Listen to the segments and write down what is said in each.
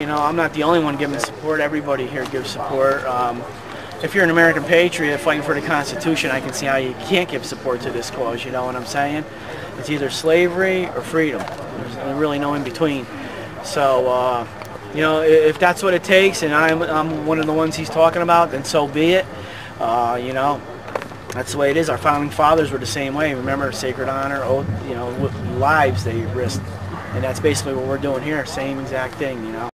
You know, I'm not the only one giving support. Everybody here gives support. If you're an American patriot fighting for the Constitution, I can see how you can't give support to this cause. You know what I'm saying? It's either slavery or freedom. There's really no in between. So, you know, if that's what it takes, and I'm one of the ones he's talking about, then so be it. You know, that's the way it is. Our founding fathers were the same way. Remember, sacred honor, oath, you know, lives they risked. And that's basically what we're doing here. Same exact thing, you know.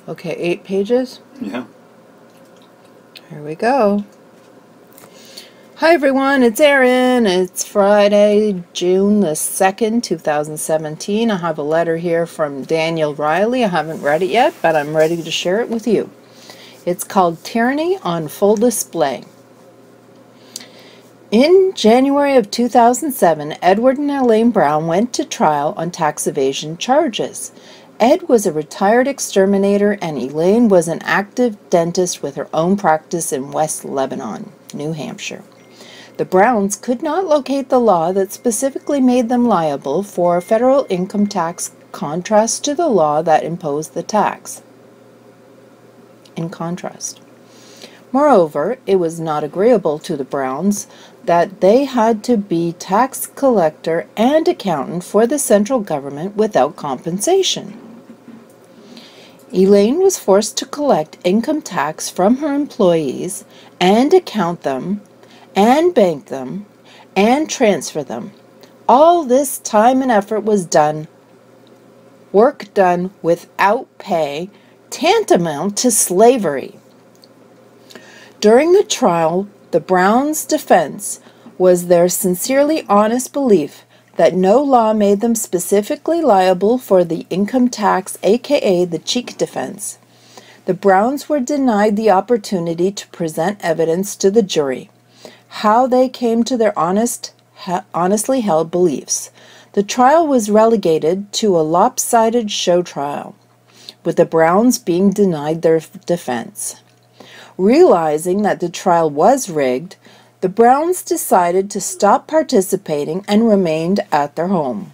Okay, 8 pages? Yeah. Here we go. Hi everyone, it's Erin. It's Friday, June the 2nd, 2017. I have a letter here from Daniel Riley. I haven't read it yet, but I'm ready to share it with you. It's called Tyranny on Full Display. In January of 2007, Edward and Elaine Brown went to trial on tax evasion charges. Ed was a retired exterminator and Elaine was an active dentist with her own practice in West Lebanon, New Hampshire. The Browns could not locate the law that specifically made them liable for federal income tax, contrast to the law that imposed the tax. In contrast. Moreover, it was not agreeable to the Browns that they had to be tax collector and accountant for the central government without compensation. Elaine was forced to collect income tax from her employees and account them and bank them and transfer them. All this time and effort was done, work done without pay, tantamount to slavery. During the trial, the Browns' defense was their sincerely honest belief that no law made them specifically liable for the income tax, aka the cheek defense. The Browns were denied the opportunity to present evidence to the jury, how they came to their honestly held beliefs. The trial was relegated to a lopsided show trial, with the Browns being denied their defense. Realizing that the trial was rigged, the Browns decided to stop participating and remained at their home.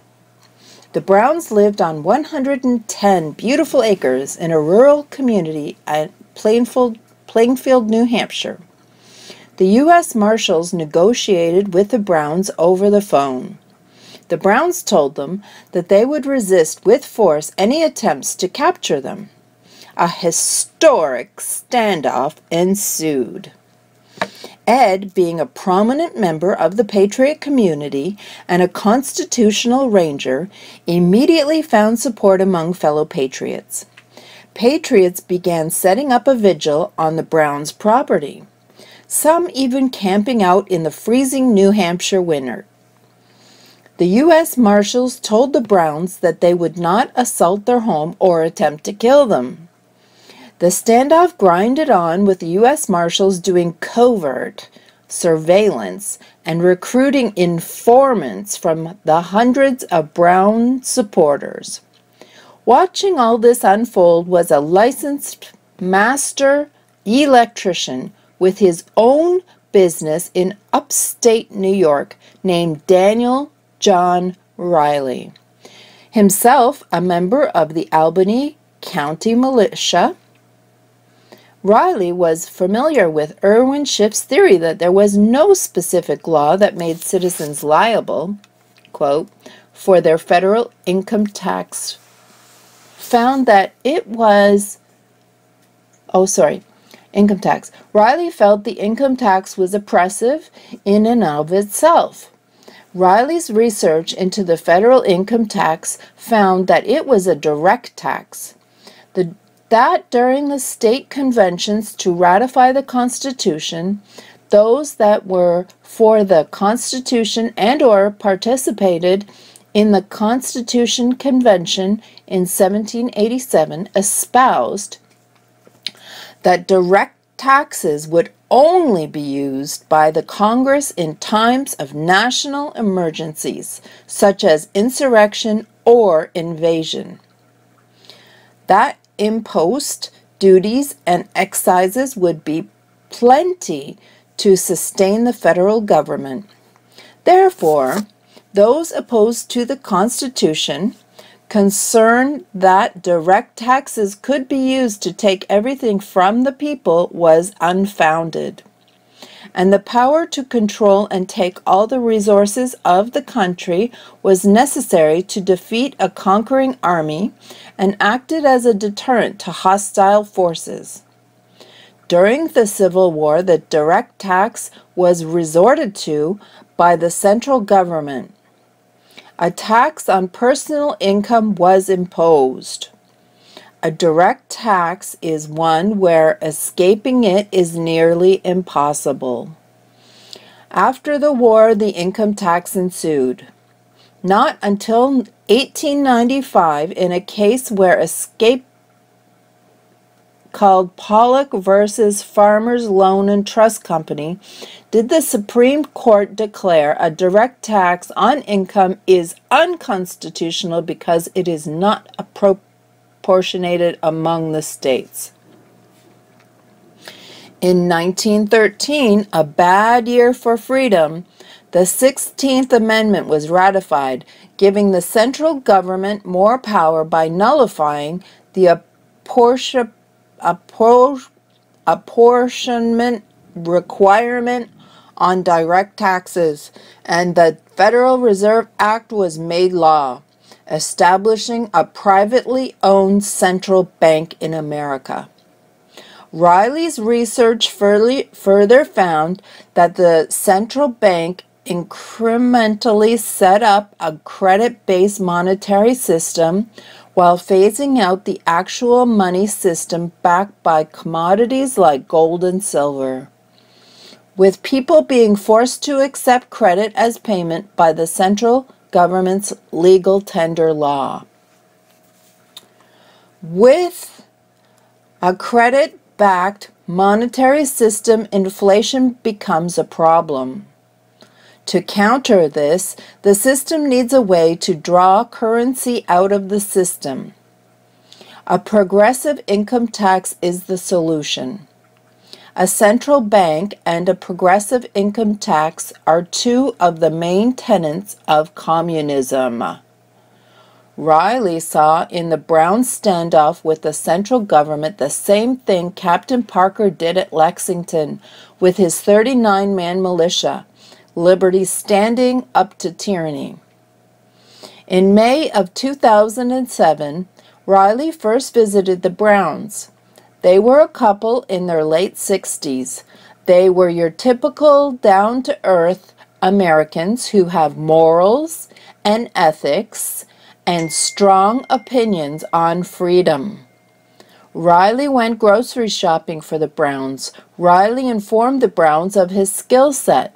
The Browns lived on 110 beautiful acres in a rural community at Plainfield, New Hampshire. The U.S. Marshals negotiated with the Browns over the phone. The Browns told them that they would resist with force any attempts to capture them. A historic standoff ensued. Ed, being a prominent member of the Patriot community and a constitutional ranger, immediately found support among fellow Patriots. Patriots began setting up a vigil on the Browns' property, some even camping out in the freezing New Hampshire winter. The U.S. Marshals told the Browns that they would not assault their home or attempt to kill them. The standoff grinded on, with the U.S. Marshals doing covert surveillance and recruiting informants from the hundreds of Brown supporters. Watching all this unfold was a licensed master electrician with his own business in upstate New York named Daniel John Riley. Himself a member of the Albany County Militia, Riley was familiar with Irwin Schiff's theory that there was no specific law that made citizens liable, quote, for their federal income tax, found that it was, income tax. Riley felt the income tax was oppressive in and of itself. Riley's research into the federal income tax found that it was a direct tax. That during the state conventions to ratify the Constitution, those that were for the Constitution and/or participated in the Constitution Convention in 1787 espoused that direct taxes would only be used by the Congress in times of national emergencies, such as insurrection or invasion. That impost duties and excises would be plenty to sustain the federal government. Therefore, those opposed to the Constitution, concern that direct taxes could be used to take everything from the people, was unfounded, and the power to control and take all the resources of the country was necessary to defeat a conquering army and acted as a deterrent to hostile forces. During the Civil War, the direct tax was resorted to by the central government. A tax on personal income was imposed. A direct tax is one where escaping it is nearly impossible. After the war, the income tax ensued. Not until 1895, in a case where escape called Pollock versus Farmers Loan and Trust Company, did the Supreme Court declare a direct tax on income is unconstitutional because it is not apportionated among the states. In 1913, a bad year for freedom, the 16th Amendment was ratified, giving the central government more power by nullifying the apportionment requirement on direct taxes, and the Federal Reserve Act was made law, establishing a privately owned central bank in America. Riley's research further found that the central bank incrementally set up a credit-based monetary system while phasing out the actual money system backed by commodities like gold and silver, with people being forced to accept credit as payment by the central government's legal tender law. With a credit-backed monetary system, inflation becomes a problem. To counter this, the system needs a way to draw currency out of the system. A progressive income tax is the solution. A central bank and a progressive income tax are two of the main tenets of communism. Riley saw in the Brown standoff with the central government the same thing Captain Parker did at Lexington with his 39-man militia, Liberty standing up to tyranny. In May of 2007, Riley first visited the Browns. They were a couple in their late 60s. They were your typical down-to-earth Americans who have morals and ethics and strong opinions on freedom. Riley went grocery shopping for the Browns. Riley informed the Browns of his skill set.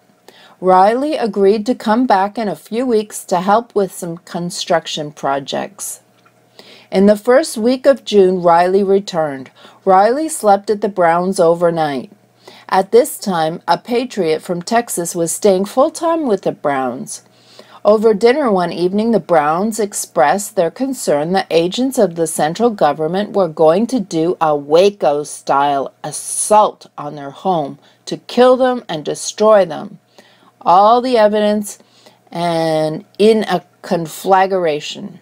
Riley agreed to come back in a few weeks to help with some construction projects. In the first week of June, Riley returned. Riley slept at the Browns overnight. At this time, a patriot from Texas was staying full-time with the Browns. Over dinner one evening, the Browns expressed their concern that agents of the central government were going to do a Waco-style assault on their home to kill them and destroy them. All the evidence and in a conflagration.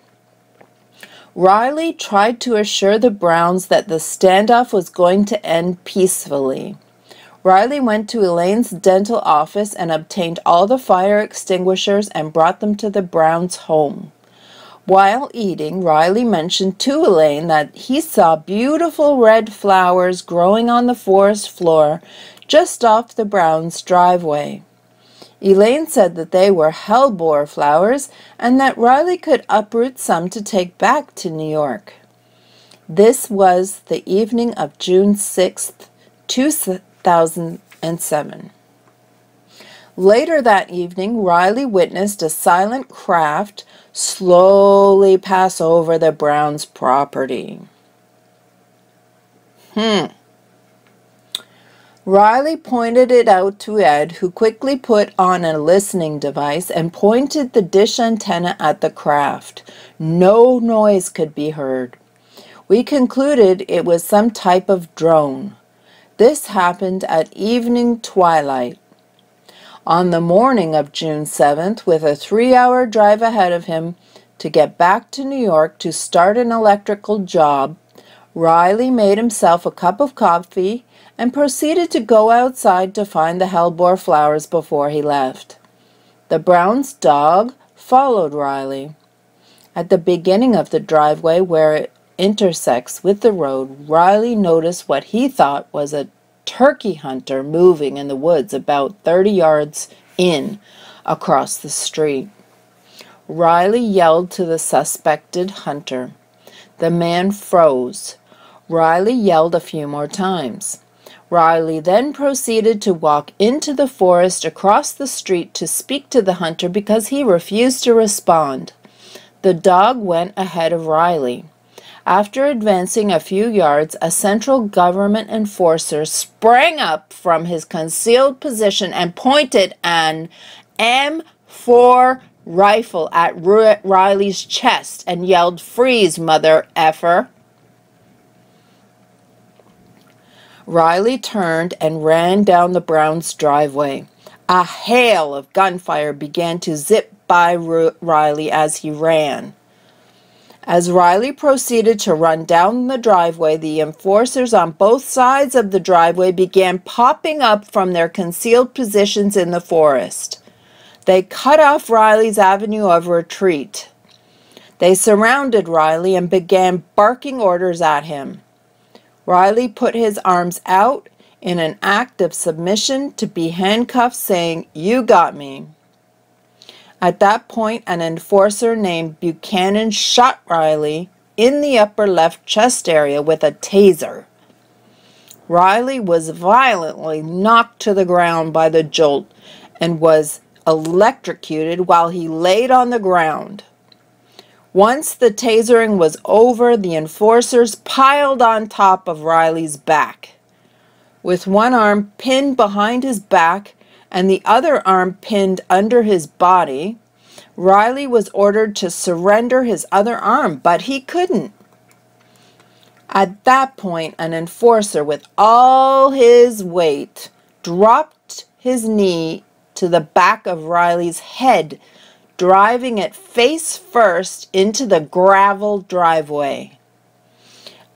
Riley tried to assure the Browns that the standoff was going to end peacefully. Riley went to Elaine's dental office and obtained all the fire extinguishers and brought them to the Browns' home. While eating, Riley mentioned to Elaine that he saw beautiful red flowers growing on the forest floor just off the Browns' driveway. Elaine said that they were hellebore flowers and that Riley could uproot some to take back to New York. This was the evening of June 6th, 2007. Later that evening, Riley witnessed a silent craft slowly pass over the Browns' property. Riley pointed it out to Ed, who quickly put on a listening device and pointed the dish antenna at the craft. No noise could be heard. We concluded it was some type of drone. This happened at evening twilight. On the morning of June 7th, with a 3-hour drive ahead of him to get back to New York to start an electrical job, Riley made himself a cup of coffee and proceeded to go outside to find the hellebore flowers before he left. The Browns' dog followed Riley. At the beginning of the driveway where it intersects with the road, Riley noticed what he thought was a turkey hunter moving in the woods about 30 yards in across the street. Riley yelled to the suspected hunter. The man froze. Riley yelled a few more times. Riley then proceeded to walk into the forest across the street to speak to the hunter because he refused to respond. The dog went ahead of Riley. After advancing a few yards, a central government enforcer sprang up from his concealed position and pointed an M4 rifle at Riley's chest and yelled, "Freeze, mother effer!" Riley turned and ran down the Browns' driveway. A hail of gunfire began to zip by Riley as he ran. As Riley proceeded to run down the driveway, the enforcers on both sides of the driveway began popping up from their concealed positions in the forest. They cut off Riley's avenue of retreat. They surrounded Riley and began barking orders at him. Riley put his arms out in an act of submission to be handcuffed, saying, "You got me." At that point, an enforcer named Buchanan shot Riley in the upper left chest area with a taser. Riley was violently knocked to the ground by the jolt and was electrocuted while he laid on the ground. Once the tasering was over, the enforcers piled on top of Riley's back. With one arm pinned behind his back and the other arm pinned under his body, Riley was ordered to surrender his other arm, but he couldn't. At that point, an enforcer with all his weight dropped his knee to the back of Riley's head, driving it face first into the gravel driveway.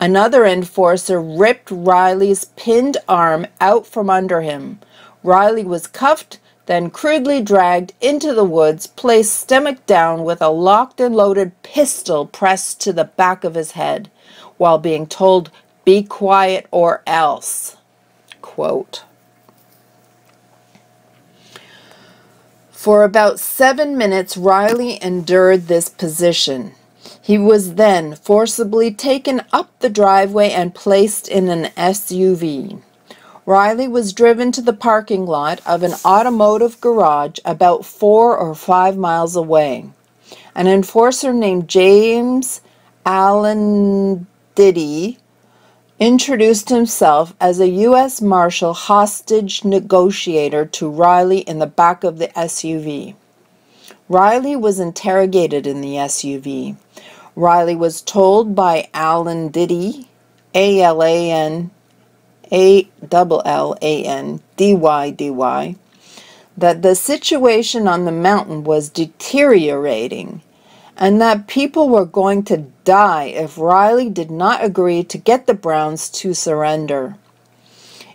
Another enforcer ripped Riley's pinned arm out from under him. Riley was cuffed, then crudely dragged into the woods, placed stomach down with a locked and loaded pistol pressed to the back of his head, while being told, "Be quiet or else." Quote. For about 7 minutes, Riley endured this position. He was then forcibly taken up the driveway and placed in an SUV. Riley was driven to the parking lot of an automotive garage about 4 or 5 miles away. An enforcer named James Allen Diddy introduced himself as a U.S. Marshal hostage negotiator to Riley in the back of the SUV. Riley was interrogated in the SUV. Riley was told by Allen Diddy, AllanDyddy, that the situation on the mountain was deteriorating and that people were going to die if Riley did not agree to get the Browns to surrender.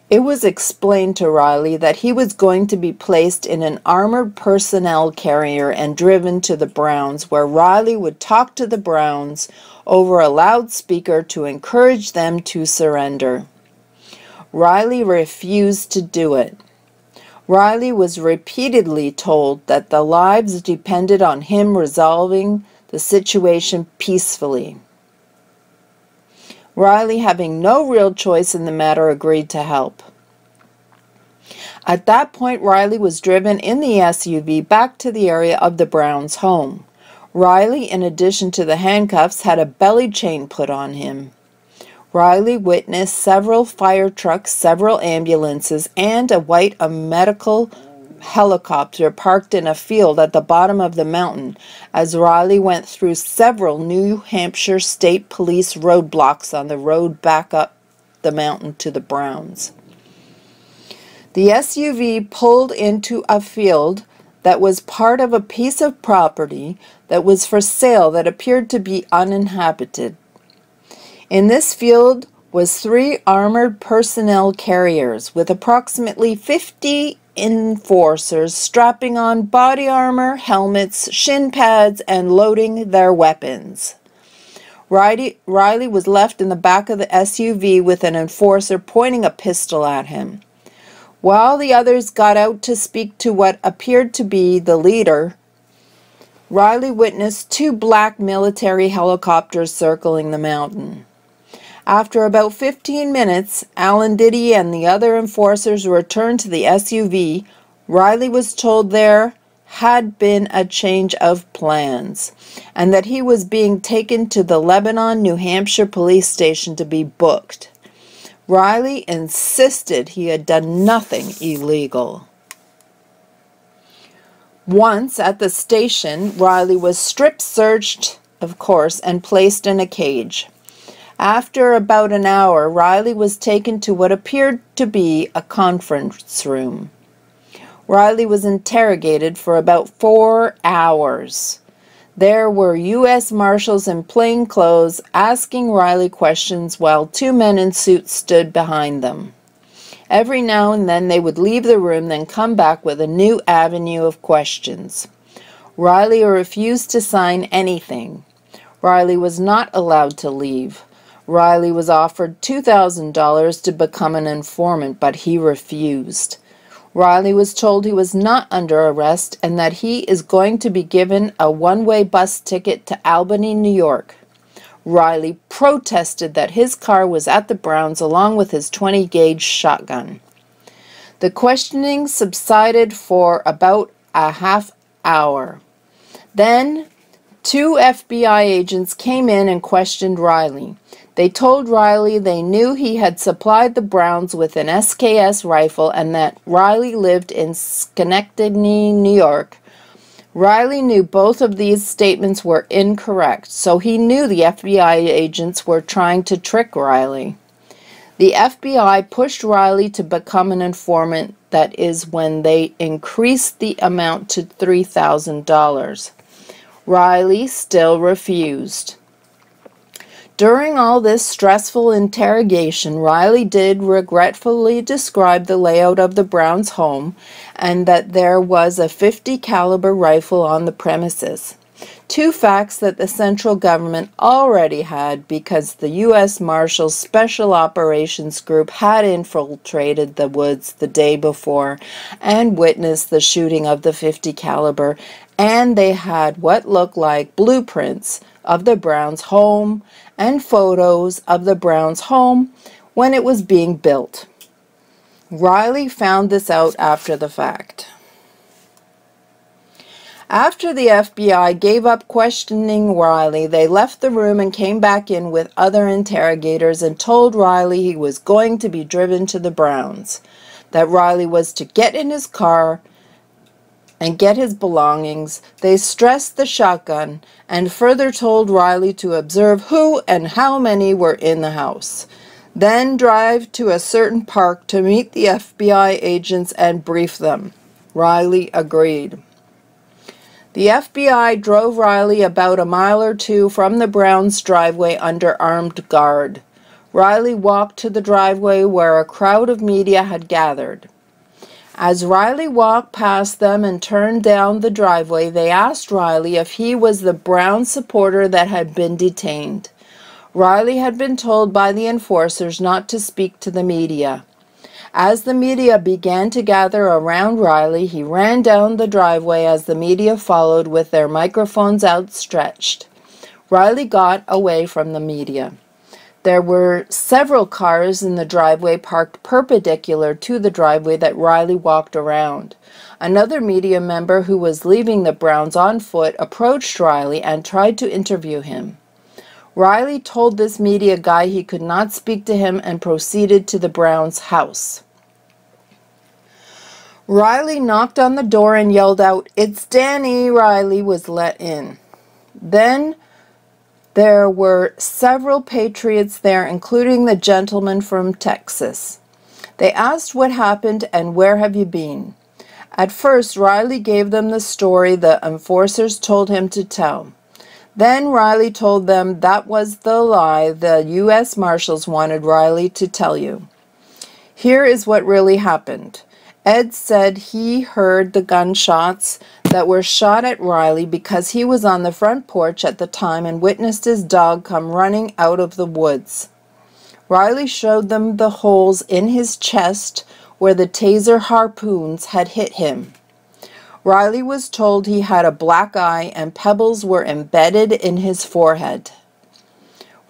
It was explained to Riley that he was going to be placed in an armored personnel carrier and driven to the Browns, where Riley would talk to the Browns over a loudspeaker to encourage them to surrender. Riley refused to do it. Riley was repeatedly told that the lives depended on him resolving the situation peacefully. Riley, having no real choice in the matter, agreed to help. At that point, Riley was driven in the SUV back to the area of the Browns' home. Riley, in addition to the handcuffs, had a belly chain put on him. Riley witnessed several fire trucks, several ambulances, and a white medical helicopter parked in a field at the bottom of the mountain as Riley went through several New Hampshire State Police roadblocks on the road back up the mountain to the Browns. The SUV pulled into a field that was part of a piece of property that was for sale that appeared to be uninhabited. In this field was 3 armored personnel carriers with approximately 50 enforcers strapping on body armor, helmets, shin pads, and loading their weapons. Riley was left in the back of the SUV with an enforcer pointing a pistol at him. While the others got out to speak to what appeared to be the leader, Riley witnessed 2 black military helicopters circling the mountain. After about 15 minutes, Alan Diddy and the other enforcers returned to the SUV. Riley was told there had been a change of plans and that he was being taken to the Lebanon, New Hampshire police station to be booked. Riley insisted he had done nothing illegal. Once at the station, Riley was strip-searched, of course, and placed in a cage. After about an hour, Riley was taken to what appeared to be a conference room. Riley was interrogated for about 4 hours. There were U.S. Marshals in plain clothes asking Riley questions while 2 men in suits stood behind them. Every now and then they would leave the room, then come back with a new avenue of questions. Riley refused to sign anything. Riley was not allowed to leave. Riley was offered $2,000 to become an informant, but he refused. Riley was told he was not under arrest and that he is going to be given a one-way bus ticket to Albany, New York. Riley protested that his car was at the Browns along with his 20-gauge shotgun. The questioning subsided for about a half hour. Then 2 FBI agents came in and questioned Riley. They told Riley they knew he had supplied the Browns with an SKS rifle and that Riley lived in Schenectady, New York. Riley knew both of these statements were incorrect, so he knew the FBI agents were trying to trick Riley. The FBI pushed Riley to become an informant, that is, when they increased the amount to $3,000. Riley still refused. During all this stressful interrogation, Riley did regretfully describe the layout of the Browns' home and that there was a .50 caliber rifle on the premises. 2 facts that the central government already had because the U.S. Marshals Special Operations Group had infiltrated the woods the day before and witnessed the shooting of the .50 caliber, and they had what looked like blueprints of the Browns' home and photos of the Browns' home when it was being built. Riley found this out after the fact. After the FBI gave up questioning Riley, they left the room and came back in with other interrogators and told Riley he was going to be driven to the Browns, that Riley was to get in his car and get his belongings. They stressed the shotgun and further told Riley to observe who and how many were in the house. Then drive to a certain park to meet the FBI agents and brief them. Riley agreed. The FBI drove Riley about a mile or 2 from the Browns' driveway under armed guard. Riley walked to the driveway where a crowd of media had gathered. As Riley walked past them and turned down the driveway, they asked Riley if he was the Brown supporter that had been detained. Riley had been told by the enforcers not to speak to the media. As the media began to gather around Riley, he ran down the driveway as the media followed with their microphones outstretched. Riley got away from the media. There were several cars in the driveway parked perpendicular to the driveway that Riley walked around. Another media member who was leaving the Browns on foot approached Riley and tried to interview him. Riley told this media guy he could not speak to him and proceeded to the Browns' house. Riley knocked on the door and yelled out, "It's Danny!" Riley was let in. Then there were several patriots there, including the gentleman from Texas. They asked what happened and where have you been. At first, Riley gave them the story the enforcers told him to tell. Then Riley told them that was the lie the U.S. Marshals wanted Riley to tell you. Here is what really happened. Ed said he heard the gunshots that were shot at Riley because he was on the front porch at the time and witnessed his dog come running out of the woods. Riley showed them the holes in his chest where the taser harpoons had hit him. Riley was told he had a black eye and pebbles were embedded in his forehead.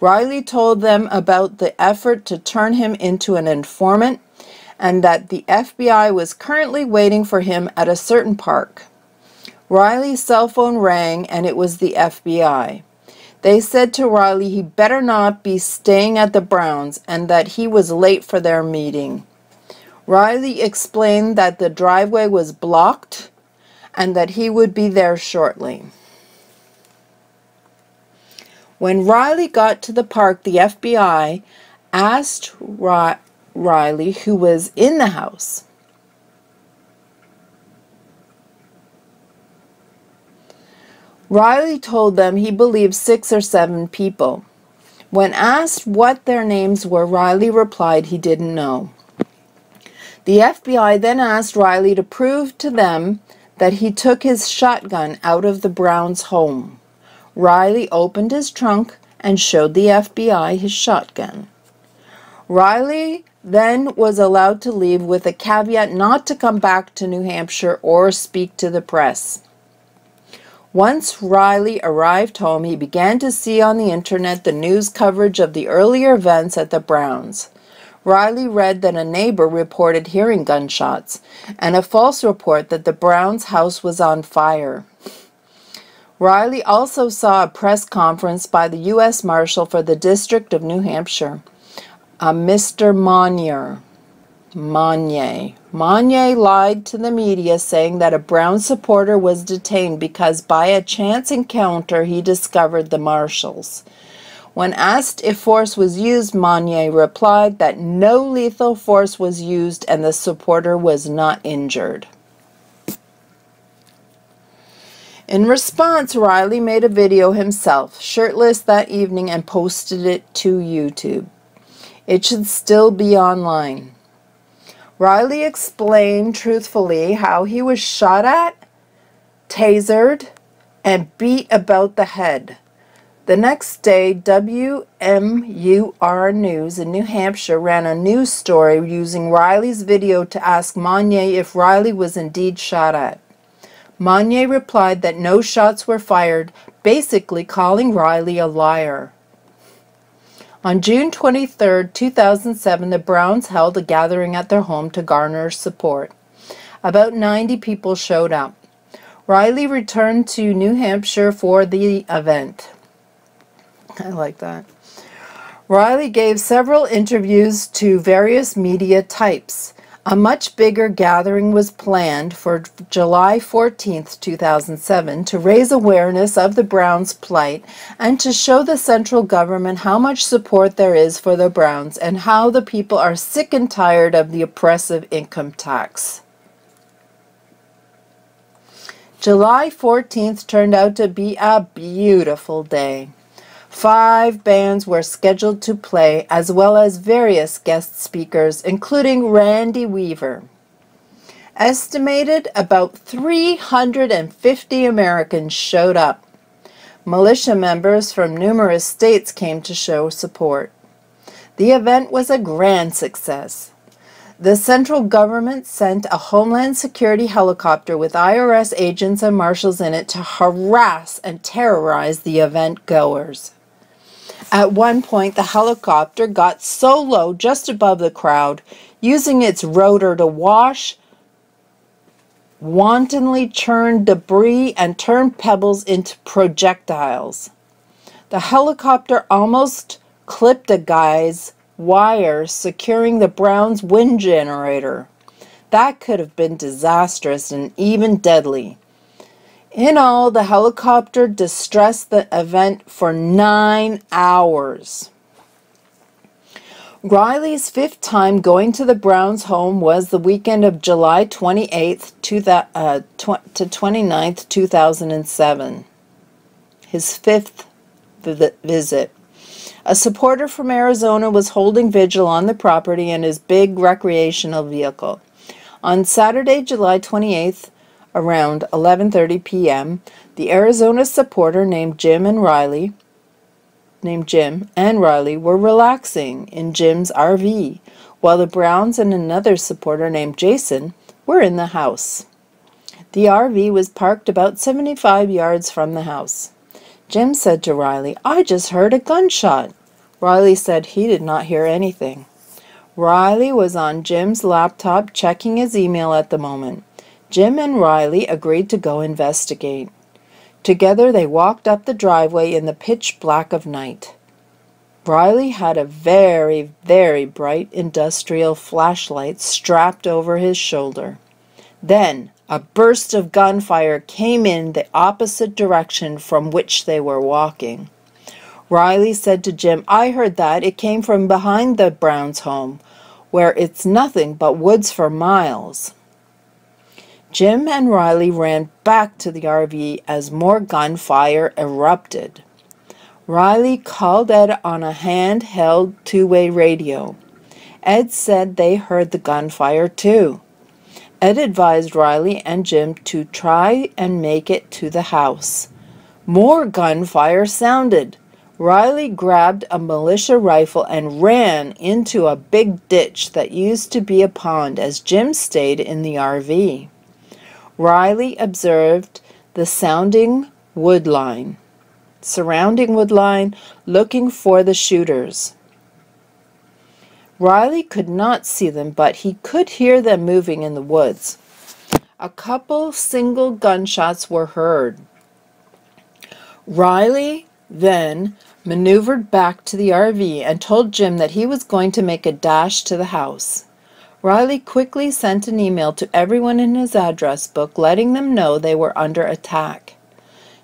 Riley told them about the effort to turn him into an informant and that the FBI was currently waiting for him at a certain park. Riley's cell phone rang and it was the FBI. They said to Riley he better not be staying at the Browns and that he was late for their meeting. Riley explained that the driveway was blocked and that he would be there shortly. When Riley got to the park, the FBI asked Riley who was in the house. Riley told them he believed 6 or 7 people. When asked what their names were, Riley replied he didn't know. The FBI then asked Riley to prove to them that he took his shotgun out of the Browns' home. Riley opened his trunk and showed the FBI his shotgun. Riley then was allowed to leave with a caveat not to come back to New Hampshire or speak to the press. Once Riley arrived home, he began to see on the internet the news coverage of the earlier events at the Browns. Riley read that a neighbor reported hearing gunshots and a false report that the Browns' house was on fire. Riley also saw a press conference by the U.S. Marshal for the District of New Hampshire, a Mr. Monnier. Monnier lied to the media saying that a Brown supporter was detained because by a chance encounter he discovered the Marshals. When asked if force was used, Monnier replied that no lethal force was used and the supporter was not injured. In response, Riley made a video himself, shirtless that evening, and posted it to YouTube. It should still be online. Riley explained truthfully how he was shot at, tasered, and beat about the head. The next day, WMUR News in New Hampshire ran a news story using Riley's video to ask Monnier if Riley was indeed shot at. Monnier replied that no shots were fired, basically calling Riley a liar. On June 23, 2007, the Browns held a gathering at their home to garner support. About 90 people showed up. Riley returned to New Hampshire for the event. I like that. Riley gave several interviews to various media types. A much bigger gathering was planned for July 14, 2007 to raise awareness of the Browns' plight and to show the central government how much support there is for the Browns and how the people are sick and tired of the oppressive income tax. July 14th turned out to be a beautiful day. 5 bands were scheduled to play, as well as various guest speakers, including Randy Weaver. Estimated about 350 Americans showed up. Militia members from numerous states came to show support. The event was a grand success. The central government sent a Homeland Security helicopter with IRS agents and marshals in it to harass and terrorize the event goers. At one point, the helicopter got so low just above the crowd, using its rotor to wash, wantonly churned debris and turned pebbles into projectiles. The helicopter almost clipped a guy's wires securing the Browns' wind generator. That could have been disastrous and even deadly. In all, the helicopter distressed the event for 9 hours. Riley's fifth time going to the Browns' home was the weekend of July 28th to 29th, 2007. His fifth visit. A supporter from Arizona was holding vigil on the property in his big recreational vehicle. On Saturday, July 28th, around 11:30 p.m., the Arizona supporter named Jim and Riley were relaxing in Jim's RV, while the Browns and another supporter named Jason were in the house. The RV was parked about 75 yards from the house. Jim said to Riley, "I just heard a gunshot." Riley said he did not hear anything. Riley was on Jim's laptop checking his email at the moment. Jim and Riley agreed to go investigate. Together they walked up the driveway in the pitch black of night. Riley had a very, very bright industrial flashlight strapped over his shoulder. Then a burst of gunfire came in the opposite direction from which they were walking. Riley said to Jim, "I heard that. It came from behind the Browns' home, where it's nothing but woods for miles." Jim and Riley ran back to the RV as more gunfire erupted. Riley called Ed on a handheld two-way radio. Ed said they heard the gunfire too. Ed advised Riley and Jim to try and make it to the house. More gunfire sounded. Riley grabbed a militia rifle and ran into a big ditch that used to be a pond as Jim stayed in the RV. Riley observed the surrounding wood line, looking for the shooters. Riley could not see them, but he could hear them moving in the woods. A couple single gunshots were heard. Riley then maneuvered back to the RV and told Jim that he was going to make a dash to the house. Riley quickly sent an email to everyone in his address book letting them know they were under attack.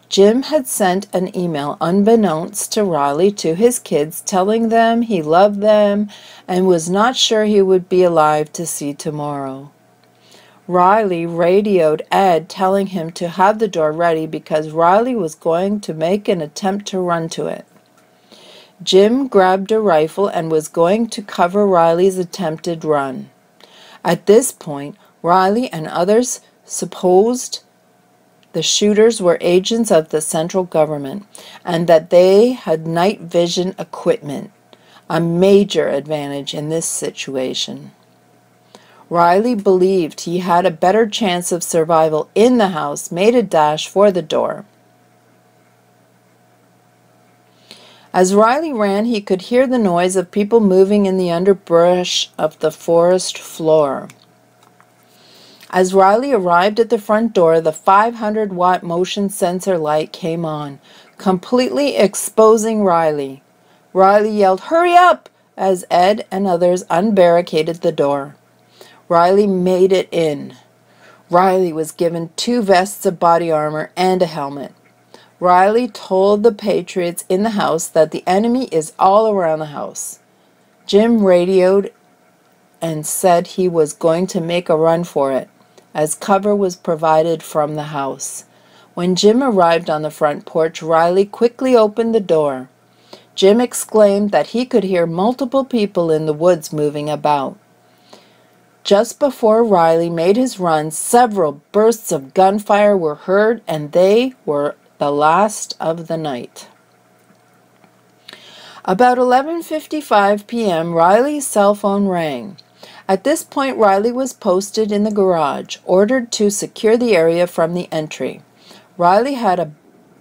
Jim had sent an email unbeknownst to Riley to his kids telling them he loved them and was not sure he would be alive to see tomorrow. Riley radioed Ed telling him to have the door ready because Riley was going to make an attempt to run to it. Jim grabbed a rifle and was going to cover Riley's attempted run. At this point, Riley and others supposed the shooters were agents of the central government and that they had night vision equipment, a major advantage in this situation. Riley believed he had a better chance of survival in the house, made a dash for the door. As Riley ran, he could hear the noise of people moving in the underbrush of the forest floor. As Riley arrived at the front door, the 500-watt motion sensor light came on, completely exposing Riley. Riley yelled, "Hurry up!" as Ed and others unbarricaded the door. Riley made it in. Riley was given 2 vests of body armor and a helmet. Riley told the patriots in the house that the enemy is all around the house. Jim radioed and said he was going to make a run for it, as cover was provided from the house. When Jim arrived on the front porch, Riley quickly opened the door. Jim exclaimed that he could hear multiple people in the woods moving about. Just before Riley made his run, several bursts of gunfire were heard, and they were the last of the night. About 11:55 p.m., Riley's cell phone rang. At this point, Riley was posted in the garage, ordered to secure the area from the entry. Riley had a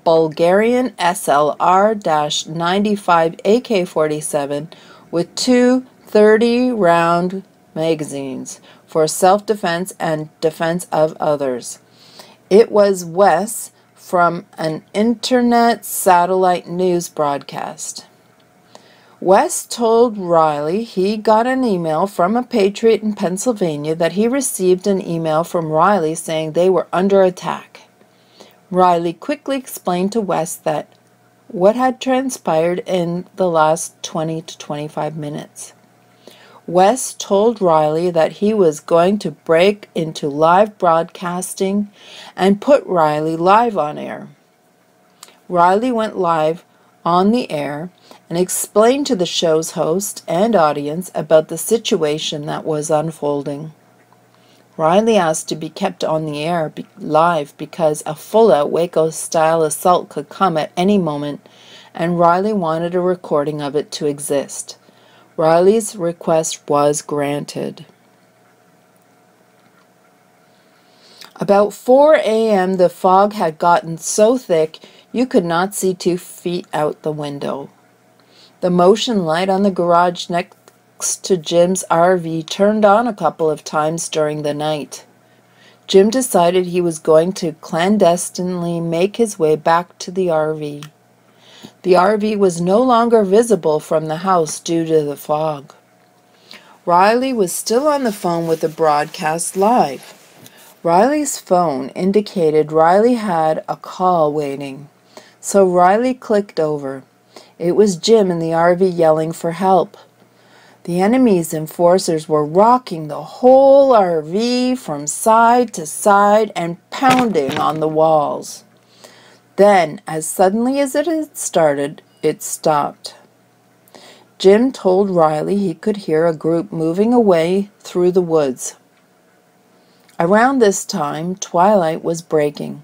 Bulgarian SLR-95 AK-47 with 2 30-round magazines for self-defense and defense of others. It was Wes from an internet satellite news broadcast. Wes told Riley he got an email from a patriot in Pennsylvania that he received an email from Riley saying they were under attack. Riley quickly explained to Wes that what had transpired in the last 20 to 25 minutes. Wes told Riley that he was going to break into live broadcasting and put Riley live on air. Riley went live on the air and explained to the show's host and audience about the situation that was unfolding. Riley asked to be kept on the air live because a full-out Waco-style assault could come at any moment, and Riley wanted a recording of it to exist. Riley's request was granted. About 4 a.m. the fog had gotten so thick you could not see 2 feet out the window. The motion light on the garage next to Jim's RV turned on a couple of times during the night. Jim decided he was going to clandestinely make his way back to the RV. The RV was no longer visible from the house due to the fog. Riley was still on the phone with the broadcast live. Riley's phone indicated Riley had a call waiting, so Riley clicked over. It was Jim in the RV yelling for help. The enemy's enforcers were rocking the whole RV from side to side and pounding on the walls. Then, as suddenly as it had started, it stopped. Jim told Riley he could hear a group moving away through the woods. Around this time, twilight was breaking.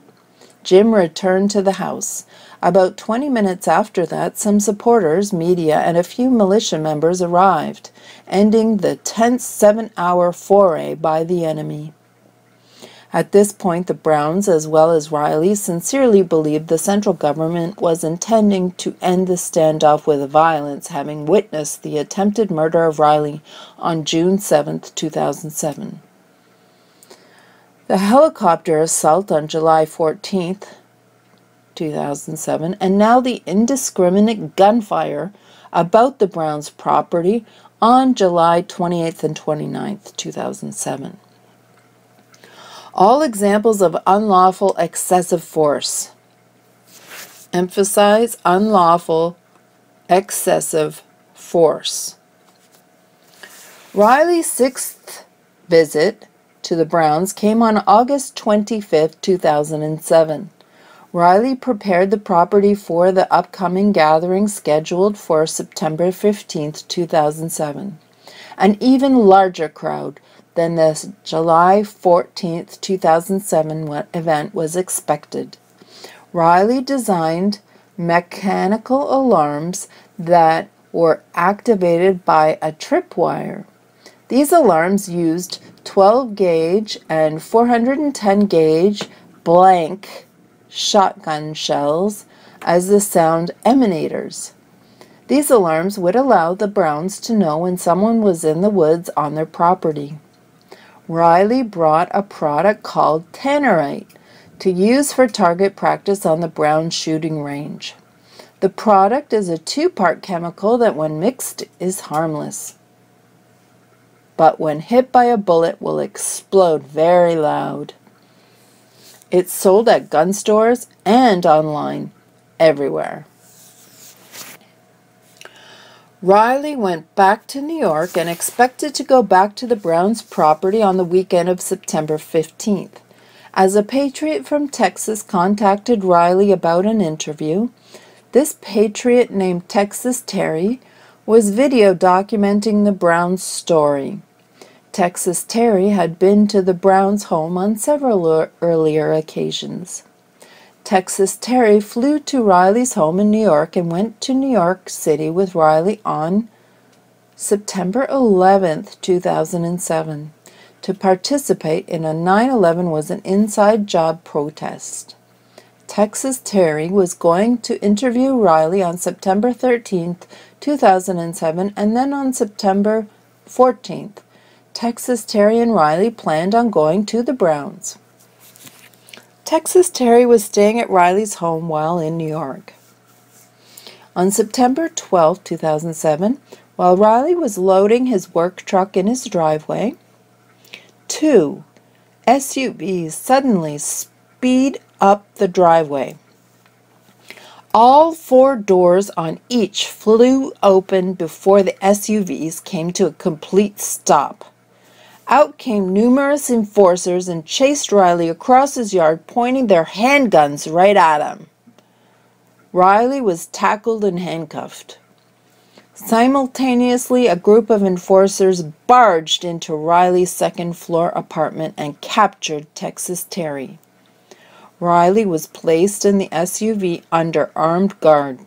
Jim returned to the house. About 20 minutes after that, some supporters, media, and a few militia members arrived, ending the tense 7-hour foray by the enemy. At this point, the Browns, as well as Riley, sincerely believed the central government was intending to end the standoff with violence, having witnessed the attempted murder of Riley on June 7, 2007. The helicopter assault on July 14, 2007, and now the indiscriminate gunfire about the Browns' property on July 28th and 29th, 2007. All examples of unlawful excessive force. Emphasize unlawful excessive force. Riley's 6th visit to the Browns came on August 25, 2007. Riley prepared the property for the upcoming gathering scheduled for September 15, 2007. An even larger crowd than the July 14, 2007 event was expected. Riley designed mechanical alarms that were activated by a tripwire. These alarms used 12-gauge and 410-gauge blank shotgun shells as the sound emanators. These alarms would allow the Browns to know when someone was in the woods on their property. Riley brought a product called Tyranny to use for target practice on the Browns shooting range. The product is a 2-part chemical that when mixed is harmless, but when hit by a bullet will explode very loud. It's sold at gun stores and online, everywhere. Riley went back to New York and expected to go back to the Browns' property on the weekend of September 15th. As a patriot from Texas contacted Riley about an interview, this patriot named Texas Terry was video documenting the Browns' story. Texas Terry had been to the Browns' home on several earlier occasions. Texas Terry flew to Riley's home in New York and went to New York City with Riley on September 11, 2007, to participate in a 9/11 was an inside job protest. Texas Terry was going to interview Riley on September 13, 2007, and then on September 14th, Texas Terry and Riley planned on going to the Browns. Texas Terry was staying at Riley's home while in New York. On September 12, 2007, while Riley was loading his work truck in his driveway, 2 SUVs suddenly speed up the driveway. All 4 doors on each flew open before the SUVs came to a complete stop. Out came numerous enforcers and chased Riley across his yard, pointing their handguns right at him. Riley was tackled and handcuffed. Simultaneously, a group of enforcers barged into Riley's second-floor apartment and captured Texas Terry. Riley was placed in the SUV under armed guard.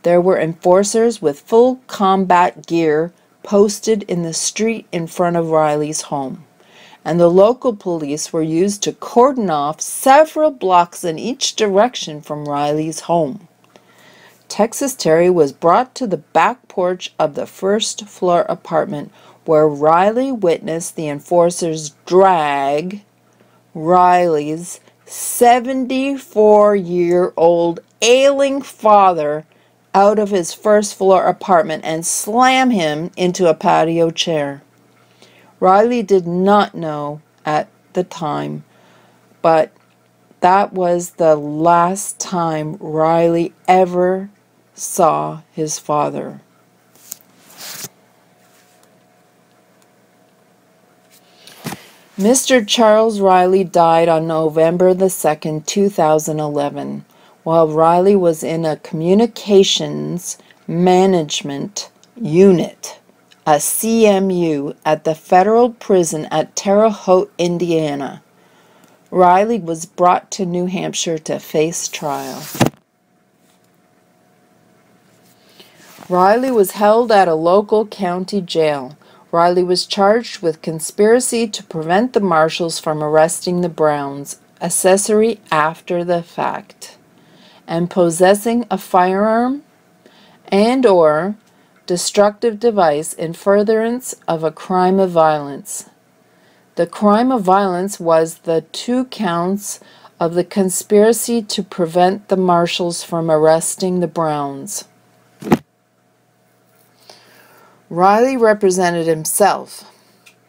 There were enforcers with full combat gear posted in the street in front of Riley's home, and the local police were used to cordon off several blocks in each direction from Riley's home. Texas Terry was brought to the back porch of the first-floor apartment, where Riley witnessed the enforcers drag Riley's 74-year-old ailing father out of his first-floor apartment and slam him into a patio chair. Riley did not know at the time, but that was the last time Riley ever saw his father. Mr. Charles Riley died on November the 2nd, 2011, while Riley was in a communications management unit, a CMU, at the federal prison at Terre Haute, Indiana. Riley was brought to New Hampshire to face trial. Riley was held at a local county jail. Riley was charged with conspiracy to prevent the marshals from arresting the Browns, accessory after the fact, and possessing a firearm and/or destructive device in furtherance of a crime of violence. The crime of violence was the 2 counts of the conspiracy to prevent the marshals from arresting the Browns. Riley represented himself.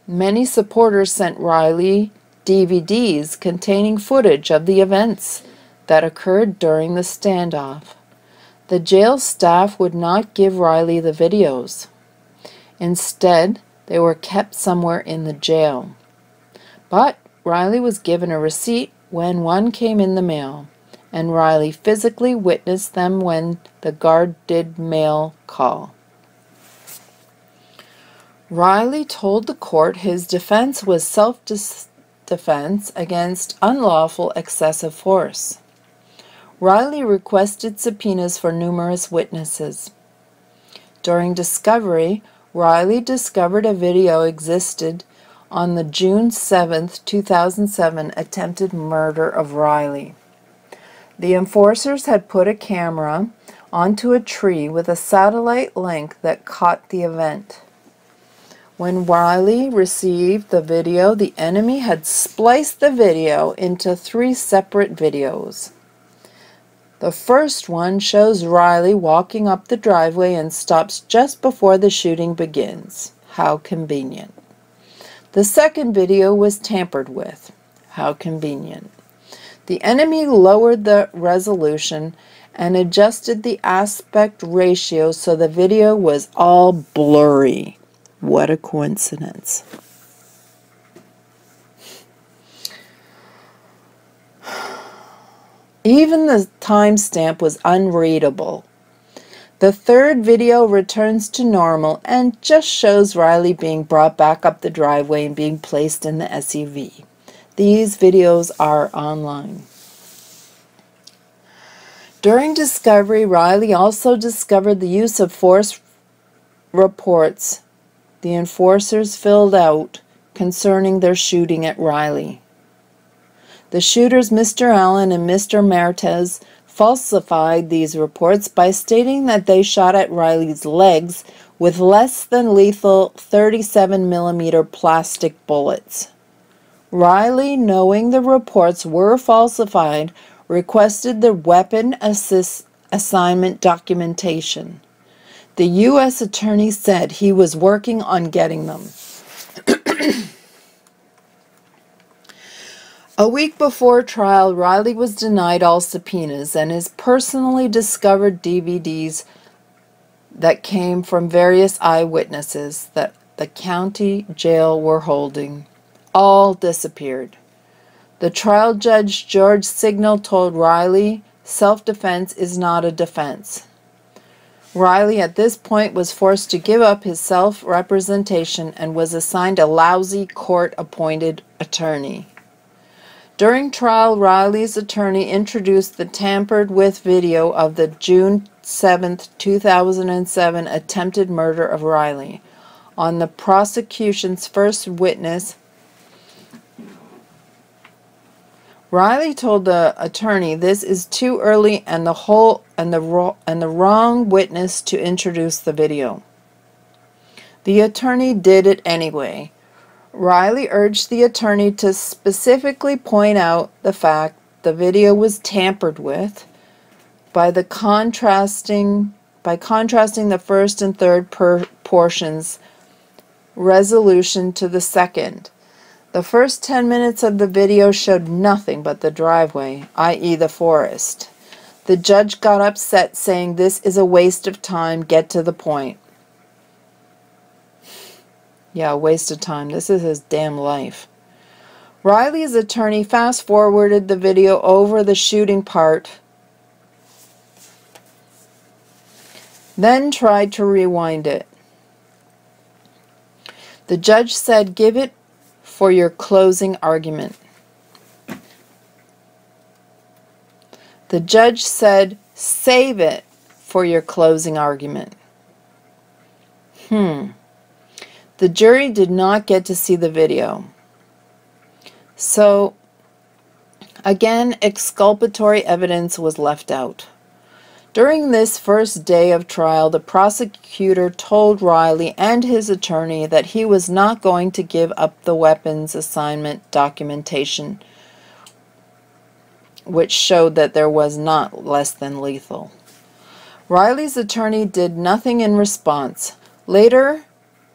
Many supporters sent Riley DVDs containing footage of the events that occurred during the standoff. The jail staff would not give Riley the videos. Instead, they were kept somewhere in the jail. But Riley was given a receipt when one came in the mail, and Riley physically witnessed them when the guard did mail call. Riley told the court his defense was self-defense against unlawful excessive force. Riley requested subpoenas for numerous witnesses. During discovery, Riley discovered a video existed on the June 7, 2007 attempted murder of Riley. The enforcers had put a camera onto a tree with a satellite link that caught the event. When Riley received the video, the enemy had spliced the video into 3 separate videos. The first one shows Riley walking up the driveway and stops just before the shooting begins. How convenient. The second video was tampered with. How convenient. The enemy lowered the resolution and adjusted the aspect ratio so the video was all blurry. What a coincidence. Even the timestamp was unreadable. The third video returns to normal and just shows Riley being brought back up the driveway and being placed in the SUV. These videos are online. During discovery, Riley also discovered the use of force reports the enforcers filled out concerning their shooting at Riley. The shooters, Mr. Allen and Mr. Martez, falsified these reports by stating that they shot at Riley's legs with less than lethal 37mm plastic bullets. Riley, knowing the reports were falsified, requested the weapon assignment documentation. The U.S. Attorney said he was working on getting them. A week before trial, Riley was denied all subpoenas, and his personally discovered DVDs that came from various eyewitnesses that the county jail were holding all disappeared. The trial judge, George Signal, told Riley, "Self-defense is not a defense." Riley at this point was forced to give up his self-representation and was assigned a lousy court-appointed attorney. During trial, Riley's attorney introduced the tampered-with video of the June 7, 2007 attempted murder of Riley. On the prosecution's first witness, Riley told the attorney, "This is too early and the wrong witness to introduce the video." The attorney did it anyway. Riley urged the attorney to specifically point out the fact the video was tampered with by contrasting the first and third portions resolution to the second. The first 10 minutes of the video showed nothing but the driveway, i.e. the forest. The judge got upset, saying, "This is a waste of time, get to the point." Yeah, a waste of time. This is his damn life. Riley's attorney fast-forwarded the video over the shooting part, then tried to rewind it. The judge said, "Give it for your closing argument." The judge said, "Save it for your closing argument." The jury did not get to see the video. So, again, exculpatory evidence was left out. During this first day of trial, the prosecutor told Riley and his attorney that he was not going to give up the weapons assignment documentation, which showed that there was not less than lethal. Riley's attorney did nothing in response. Later,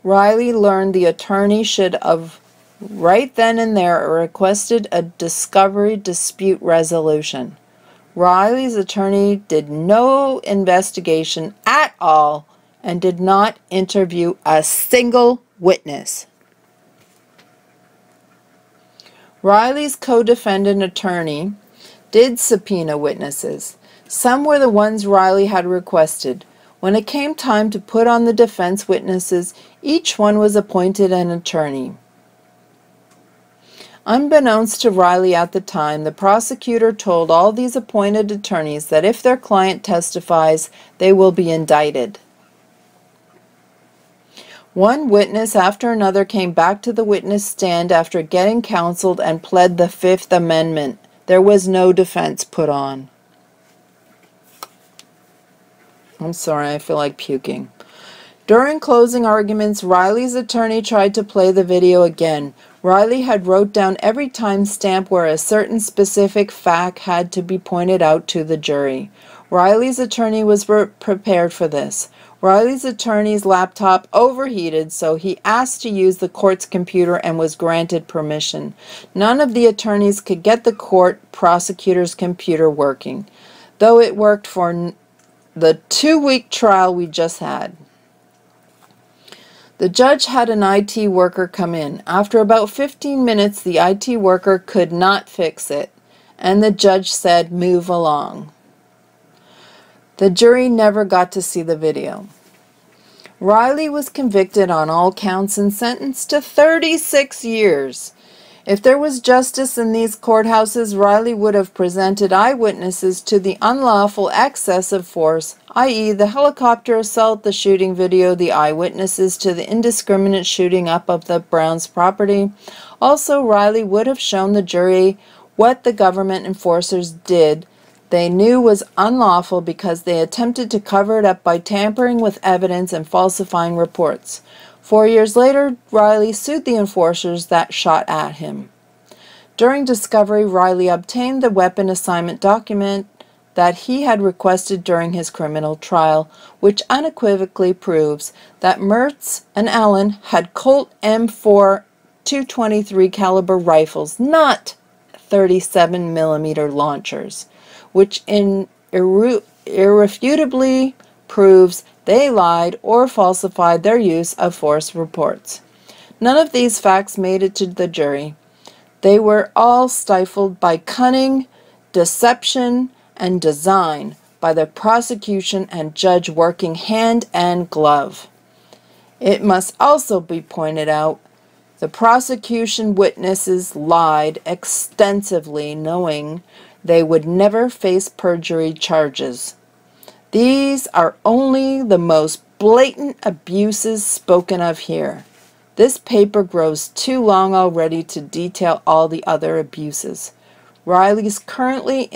Riley learned the attorney should have right then and there requested a discovery dispute resolution. Riley's attorney did no investigation at all and did not interview a single witness. Riley's co-defendant attorney did subpoena witnesses. Some were the ones Riley had requested. When it came time to put on the defense witnesses, each one was appointed an attorney. Unbeknownst to Riley at the time, the prosecutor told all these appointed attorneys that if their client testifies, they will be indicted. One witness after another came back to the witness stand after getting counseled and pled the Fifth Amendment. There was no defense put on. I'm sorry, I feel like puking. During closing arguments, Riley's attorney tried to play the video again. Riley had wrote down every timestamp where a certain specific fact had to be pointed out to the jury. Riley's attorney was prepared for this. Riley's attorney's laptop overheated, so he asked to use the court's computer and was granted permission. None of the attorneys could get the court prosecutor's computer working, though it worked for the 2-week trial we just had. The judge had an IT worker come in. After about 15 minutes, the IT worker could not fix it, and the judge said, "Move along." The jury never got to see the video. Riley was convicted on all counts and sentenced to 36 years. If there was justice in these courthouses, Riley would have presented eyewitnesses to the unlawful excess of force, i.e. the helicopter assault, the shooting video, the eyewitnesses to the indiscriminate shooting up of the Browns' property. Also, Riley would have shown the jury what the government enforcers did they knew was unlawful because they attempted to cover it up by tampering with evidence and falsifying reports. 4 years later, Riley sued the enforcers that shot at him. During discovery, Riley obtained the weapon assignment document that he had requested during his criminal trial, which unequivocally proves that Mertz and Allen had Colt M4 .223 caliber rifles, not .37mm launchers, which irrefutably proves they lied or falsified their use of force reports. None of these facts made it to the jury. They were all stifled by cunning, deception, and design by the prosecution and judge working hand and glove. It must also be pointed out the prosecution witnesses lied extensively, knowing they would never face perjury charges. These are only the most blatant abuses spoken of here. This paper grows too long already to detail all the other abuses. Riley's currently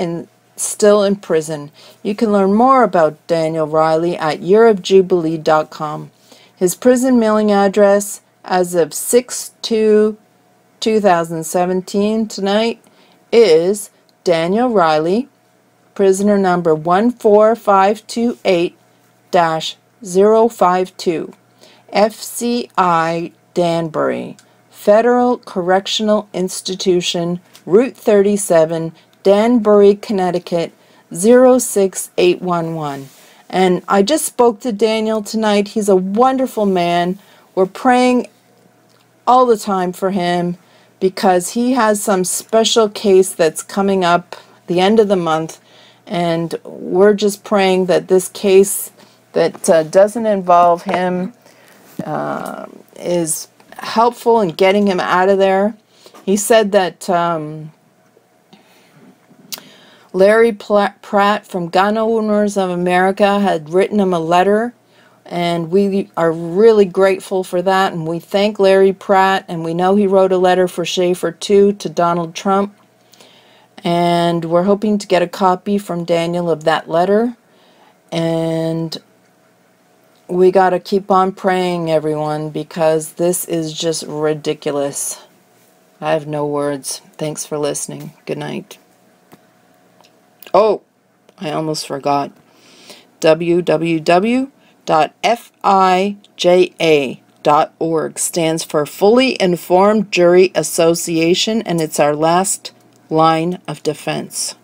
still in prison. You can learn more about Daniel Riley at yearofjubilee.com. His prison mailing address as of 6/2/2017 tonight is Daniel Riley, prisoner number 14528-052, FCI Danbury, Federal Correctional Institution, Route 37, Danbury, Connecticut, 06811. And I just spoke to Daniel tonight. He's a wonderful man. We're praying all the time for him because he has some special case that's coming up the end of the month. And we're just praying that this case that doesn't involve him is helpful in getting him out of there. He said that Larry Pratt from Gun Owners of America had written him a letter, and we are really grateful for that, and we thank Larry Pratt, and we know he wrote a letter for Schaefer too to Donald Trump, and we're hoping to get a copy from Daniel of that letter. And we got to keep on praying, everyone, because this is just ridiculous. I have no words. Thanks for listening. Good night. Oh, I almost forgot. www.fija.org stands for Fully Informed Jury Association, and it's our last line of defense.